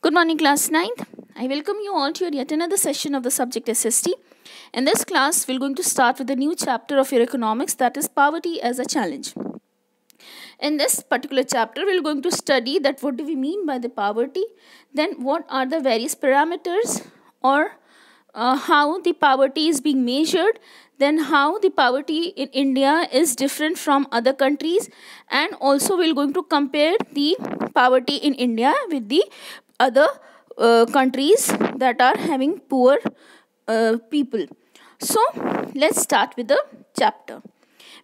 Good morning, class 9th. I welcome you all to your yet another session of the subject SST. In this class, we're going to start with a new chapter of your economics, that is poverty as a challenge. In this particular chapter, we're going to study that what do we mean by the poverty, then what are the various parameters or how the poverty is being measured, then how the poverty in India is different from other countries, and also we're going to compare the poverty in India with the other countries that are having poor people. So let's start with the chapter.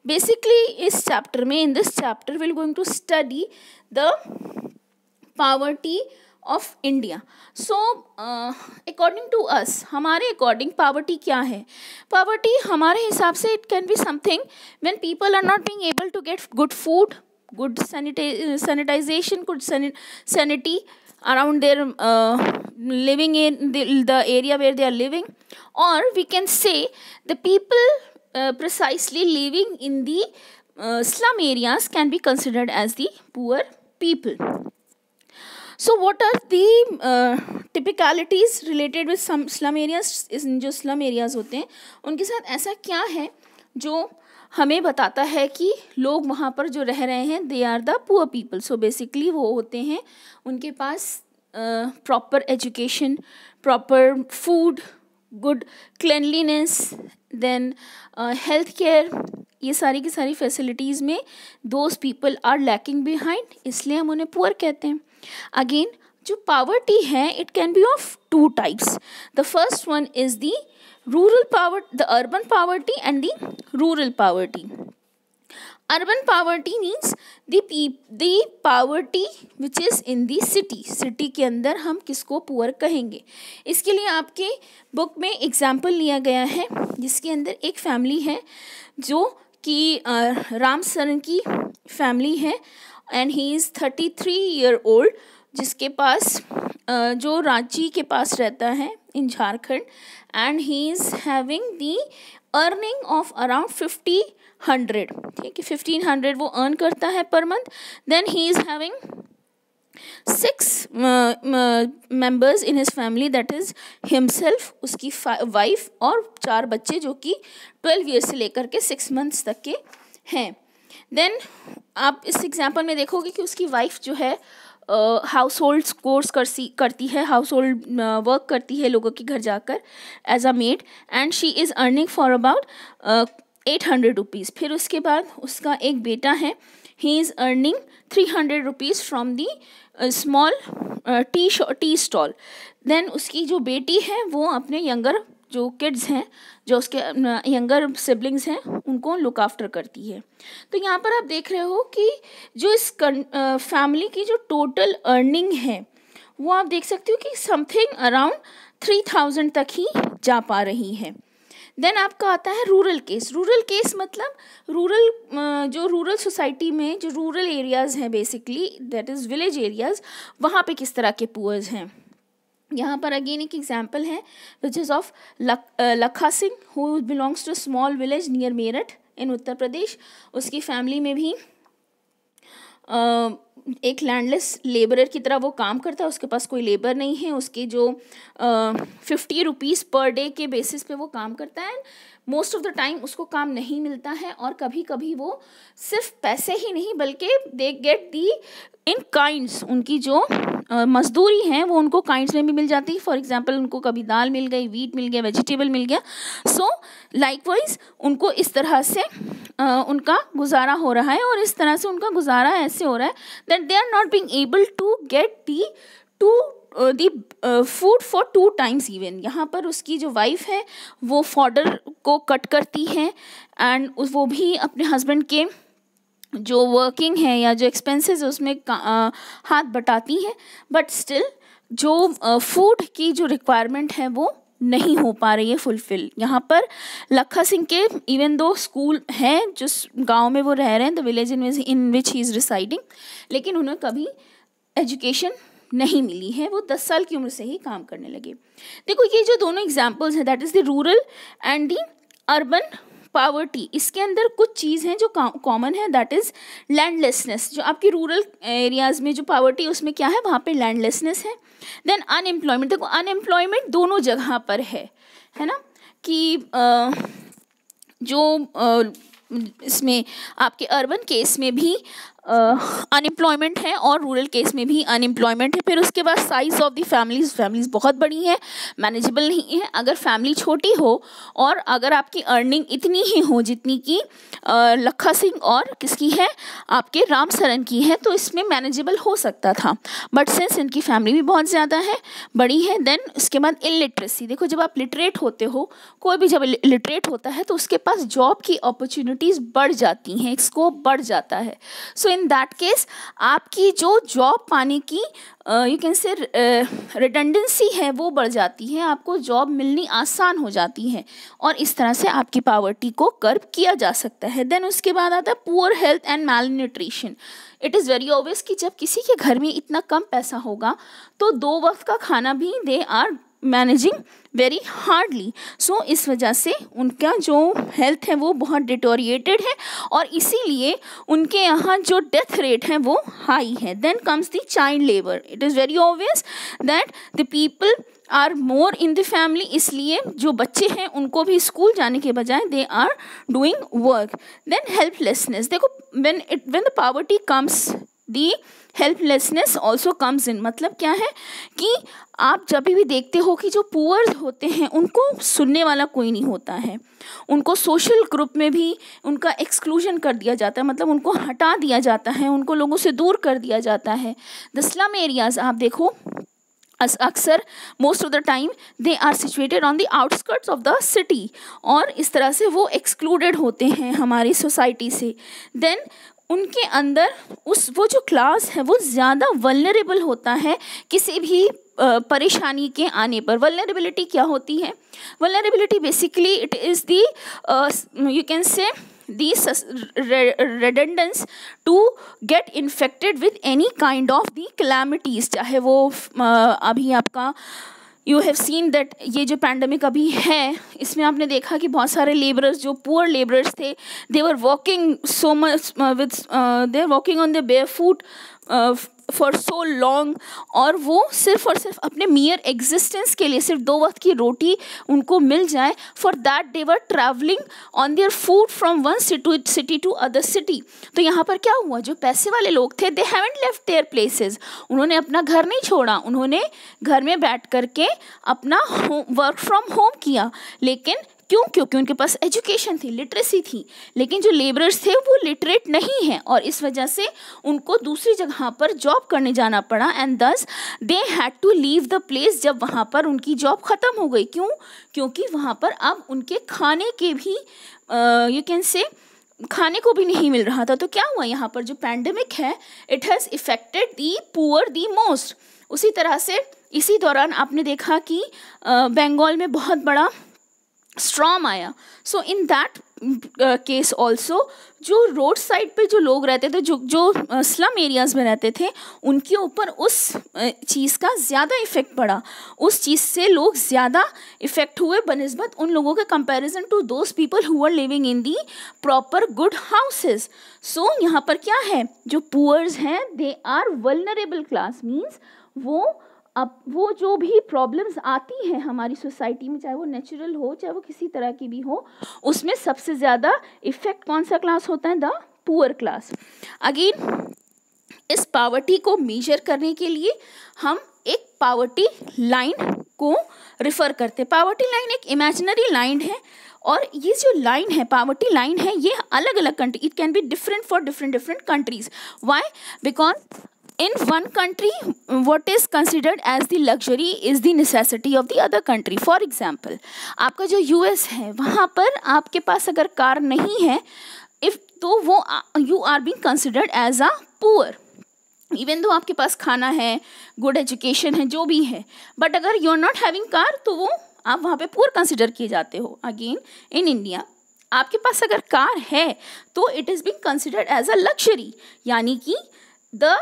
Basically in this chapter we're going to study the poverty of India. So according to us, हमारे according poverty क्या है? Poverty हमारे हिसाब से it can be something when people are not being able to get good food, good sanitization, good sanity around their living in the area where they are living, or we can say the people precisely living in the slum areas can be considered as the poor people. So what are the typicalities related with some slum areas? जो slum areas होते हैं उनके साथ ऐसा क्या है जो हमें बताता है कि लोग वहाँ पर जो रह रहे हैं they are the poor people. So basically वो होते हैं उनके पास proper education, proper food, good cleanliness, then health care, ये सारी की सारी फैसिलिटीज़ में those people are lacking behind, इसलिए हम उन्हें poor कहते हैं. Again, जो poverty है it can be of two types. The first one is the rural poverty, the urban poverty and the rural poverty. Urban poverty means the poverty which is in the city. City के अंदर हम किसको poor कहेंगे. इसके लिए आपके book में example लिया गया है जिसके अंदर एक फैमिली है जो कि राम सरन की फैमिली है and he is 33 year old, जिसके पास जो रांची के पास रहता है in Jharkhand, and he is having the earning of around 1500. ठीक है, 1500 वो अर्न करता है per month. Then he is having 6 members in his family, that is himself, उसकी वाइफ और 4 बच्चे जो कि 12 ईयर से लेकर के 6 मंथ्स तक के हैं. देन आप इस एग्जाम्पल में देखोगे कि उसकी वाइफ जो है हाउस होल्ड कोर्स करती है, हाउस होल्ड वर्क करती है लोगों के घर जाकर as a maid, and she is earning for about 800 rupees. फिर उसके बाद उसका एक बेटा है, he is earning 300 rupees from the small tea stall. Then उसकी जो बेटी है वो अपने यंगर जो किड्स हैं, जो उसके यंगर सिबलिंग्स हैं, उनको लुक आफ्टर करती है. तो यहाँ पर आप देख रहे हो कि जो इस फैमिली की जो टोटल अर्निंग है वो आप देख सकते हो कि समथिंग अराउंड 3000 तक ही जा पा रही है. देन आपका आता है रूरल केस. रूरल केस मतलब रूरल सोसाइटी में जो रूरल एरियाज़ हैं basically that is village areas, वहाँ पे किस तरह के पुअर्स हैं. यहाँ पर अगेन एक एग्जाम्पल है विच is of Lakha Singh who belongs to small village near Meerut in Uttar Pradesh. उसकी फैमिली में भी एक लैंडलेस लेबरर की तरह वो काम करता है. उसके पास कोई लेबर नहीं है. उसके जो 50 रुपीज़ पर डे के बेसिस पे वो काम करता है. मोस्ट ऑफ द टाइम उसको काम नहीं मिलता है, और कभी कभी वो सिर्फ पैसे ही नहीं बल्कि they get the in kinds. उनकी जो मजदूरी हैं वो उनको काइंड्स में भी मिल जाती है. फॉर एग्जांपल उनको कभी दाल मिल गई, वीट मिल गया, वेजिटेबल मिल गया. सो लाइकवाइज उनको इस तरह से उनका गुजारा हो रहा है, और इस तरह से उनका गुजारा ऐसे हो रहा है that they are not being able to get the food for 2 times even. यहाँ पर उसकी जो वाइफ है वो फॉडर को कट करती है, एंड वो भी अपने हस्बैंड के जो वर्किंग है या जो एक्सपेंसेस है उसमें हाथ बटाती हैं, बट स्टिल जो फूड की जो रिक्वायरमेंट है वो नहीं हो पा रही है फुलफिल. यहाँ पर लखा सिंह के इवन दो स्कूल हैं जिस गांव में वो रह रहे हैं, the village in which he is residing, लेकिन उन्हें कभी एजुकेशन नहीं मिली है. वो 10 साल की उम्र से ही काम करने लगे. देखो ये जो दोनों एग्जाम्पल्स हैं that is the rural and the urban poverty, इसके अंदर कुछ चीज़ हैं जो कॉमन है, दैट इज़ लैंडलेसनेस। जो आपकी रूरल एरियाज़ में जो पावर्टी उसमें क्या है, वहाँ पे लैंडलेसनेस है। देन अनएम्प्लॉयमेंट, देखो अनएम्प्लॉयमेंट दोनों जगह पर है ना, कि जो इसमें आपके अर्बन केस में भी अनएम्प्लॉयमेंट है और रूरल केस में भी अनएम्प्लॉयमेंट है। फिर उसके बाद साइज़ ऑफ द फैमिलीज़ बहुत बड़ी है, मैनेजेबल नहीं है। अगर फैमिली छोटी हो और अगर आपकी अर्निंग इतनी ही हो जितनी कि लखा सिंह और किसकी है, आपके राम सरन की है, तो इसमें मैनेजेबल हो सकता था। बट सिंस इनकी फैमिली भी बहुत ज़्यादा है, बड़ी है। देन उसके बाद इलिटरेसी, देखो जब आप लिटरेट होते हो, कोई भी जब लिटरेट होता है तो उसके पास जॉब की अपॉर्चुनिटीज़ बढ़ जाती हैं, स्कोप बढ़ जाता है। सो इन दैट केस आपकी जो जॉब पाने की यू कैन से रिडंडेंसी है वो बढ़ जाती है, आपको जॉब मिलनी आसान हो जाती है और इस तरह से आपकी पावर्टी को कर्ब किया जा सकता है। देन उसके बाद आता है poor health and malnutrition. It is very obvious कि जब किसी के घर में इतना कम पैसा होगा तो 2 वक्त का खाना भी they are managing very hardly. So इस वजह से उनका जो हेल्थ है वो बहुत डिटोरिएटेड है और इसीलिए उनके यहाँ जो डेथ रेट है वो हाई है। Then comes the child labour. It is very obvious that the people are more in the family, इसलिए जो बच्चे हैं उनको भी स्कूल जाने के बजाय they are doing work. Then helplessness, देखो when the poverty comes the helplessness also comes in. मतलब क्या है कि आप जब भी देखते हो कि जो पुअर होते हैं उनको सुनने वाला कोई नहीं होता है, उनको सोशल ग्रुप में भी उनका एक्सक्लूजन कर दिया जाता है, मतलब उनको हटा दिया जाता है, उनको लोगों से दूर कर दिया जाता है। द स्लम एरियाज़ आप देखो अक्सर most of the time they are situated on the outskirts of the city और इस तरह से वो एक्सक्लूडेड होते हैं हमारी सोसाइटी से। देन उनके अंदर वो जो क्लास है वो ज़्यादा वल्नरेबल होता है किसी भी परेशानी के आने पर। वल्नरेबिलिटी क्या होती है? Vulnerability basically it is the you can say the redundance to get infected with any kind of the calamities, चाहे वो अभी आपका यू हैव सीन दैट ये जो पैंडमिक अभी है इसमें आपने देखा कि बहुत सारे लेबरर्स जो पुअर लेबरर्स थे they were walking so much with they are walking on the bare foot for so long और वो सिर्फ और सिर्फ अपने मियर एग्जिस्टेंस के लिए सिर्फ 2 वक्त की रोटी उनको मिल जाए, for that they were travelling on their food from one city to other city. तो यहाँ पर क्या हुआ, जो पैसे वाले लोग थे they haven't left their places, उन्होंने अपना घर नहीं छोड़ा, उन्होंने घर में बैठ करके अपना वर्क फ्रॉम होम किया। लेकिन क्यों? क्योंकि उनके पास एजुकेशन थी, लिटरेसी थी। लेकिन जो लेबरर्स थे वो लिटरेट नहीं हैं और इस वजह से उनको दूसरी जगह पर जॉब करने जाना पड़ा and thus they had to leave the place जब वहाँ पर उनकी जॉब ख़त्म हो गई। क्यों? क्योंकि वहाँ पर अब उनके खाने के भी यू कैन से खाने को भी नहीं मिल रहा था। तो क्या हुआ यहाँ पर जो पैंडेमिक है it has affected the poor the most. उसी तरह से इसी दौरान आपने देखा कि बंगाल में बहुत बड़ा स्ट्रॉम आया। सो इन दैट केस ऑल्सो जो रोड साइड पे जो लोग रहते थे, जो स्लम एरियाज़ में रहते थे, उनके ऊपर उस चीज़ का ज़्यादा इफ़ेक्ट पड़ा, उस चीज़ से लोग ज़्यादा इफ़ेक्ट हुए बनिस्बत उन लोगों के comparison to those people who are living in the proper good houses. So यहाँ पर क्या है, जो पुअर्स हैं they are vulnerable class, means वो जो भी प्रॉब्लम्स आती हैं हमारी सोसाइटी में, चाहे वो नेचुरल हो चाहे वो किसी तरह की भी हो, उसमें सबसे ज़्यादा इफ़ेक्ट कौन सा क्लास होता है? The poor class. अगेन इस पावर्टी को मेजर करने के लिए हम एक पावर्टी लाइन को रिफ़र करते हैं। पावर्टी लाइन एक इमेजिनरी लाइन है और ये जो लाइन है पावर्टी लाइन है ये अलग अलग country, it can be different for different countries. Why? Because in one country what is considered as the luxury is the necessity of the other country. For example, आपका जो US है वहाँ पर आपके पास अगर कार नहीं है तो वो you are being considered as a poor, even though आपके पास खाना है, गुड एजुकेशन है, जो भी है, बट अगर you are not having car तो वो आप वहाँ पे पुअर कंसिडर किए जाते हो। अगेन इन इंडिया आपके पास अगर कार है तो it is being considered as a luxury, यानी कि the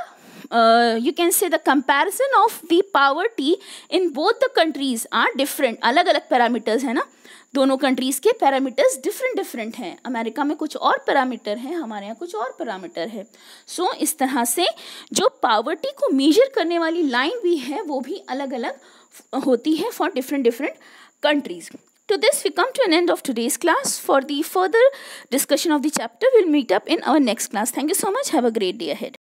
you can say the comparison of the poverty in both the countries are different. अलग अलग पैरामीटर्स है ना, दोनों कंट्रीज़ के पैरामीटर्स डिफरेंट हैं. अमेरिका में कुछ और पैरामीटर हैं, हमारे यहाँ कुछ और पैरामीटर है. सो इस तरह से जो पावर्टी को मेजर करने वाली लाइन भी है वो भी अलग अलग होती है for different countries. To this, we come to an end of today's class. For the further discussion of the chapter, we'll meet up in our next class. Thank you so much. Have a great day ahead.